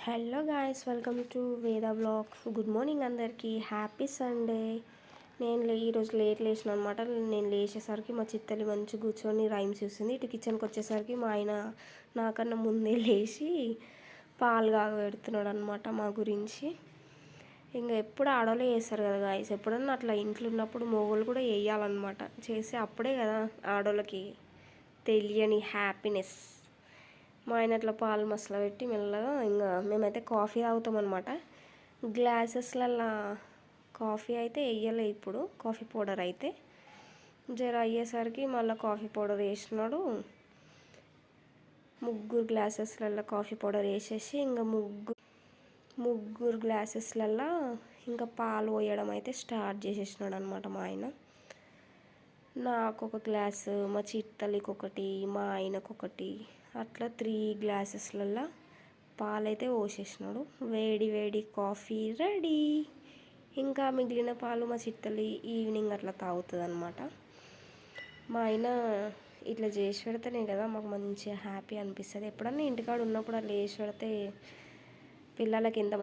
Hello guys, welcome to వేద blogs. Good morning అందరికీ, happy Sunday. ఈరోజు లేట్ లేచిన అనమాట. నేను లేచేసరికి మా చిత్తలి మంచి కూర్చొని రైమ్స్ చూస్తుంది. ఇటు కిచెన్కి వచ్చేసరికి మా ఆయన నాకన్నా ముందే లేచి పాలు కాగబెడుతున్నాడు అనమాట మా గురించి. ఇంకా ఎప్పుడు ఆడవాళ్ళే చేస్తారు కదా గాయస్, ఎప్పుడన్నా అట్లా ఇంట్లో ఉన్నప్పుడు మొగోళ్ళు కూడా వేయాలన్నమాట. చేస్తే అప్పుడే కదా ఆడవాళ్ళకి తెలియని హ్యాపీనెస్. మా ఆయన అట్లా పాలు మసలు పెట్టి మెల్లగా ఇంకా మేమైతే కాఫీ తాగుతాం అనమాట. గ్లాసెస్లల్లో కాఫీ అయితే వేయలే, ఇప్పుడు కాఫీ పౌడర్ అయితే జర అయ్యేసరికి మళ్ళీ కాఫీ పౌడర్ వేసినాడు. ముగ్గురు గ్లాసెస్లల్లో కాఫీ పౌడర్ వేసేసి ఇంకా ముగ్గురు గ్లాసెస్లల్లో ఇంకా పాలు పోయడం అయితే స్టార్ట్ చేసేసినాడు అనమాట మా ఆయన. నాకు ఒక గ్లాసు, మా చిట్టలికి ఒకటి, మా ఆయనకు ఒకటి, అట్లా 3 గ్లాసెస్లల్లో పాలైతే పోసేసినాడు. వేడి వేడి కాఫీ రెడీ. ఇంకా మిగిలిన పాలు మా చిట్టలి ఈవినింగ్ అట్లా తాగుతుంది అనమాట. మా ఆయన ఇట్లా చేసి పెడితేనే కదా మాకు మంచిగా హ్యాపీ అనిపిస్తుంది. ఎప్పుడన్నా ఇంటికాడ ఉన్నప్పుడు అట్లా చేసి పెడితే పిల్లలకి ఎంత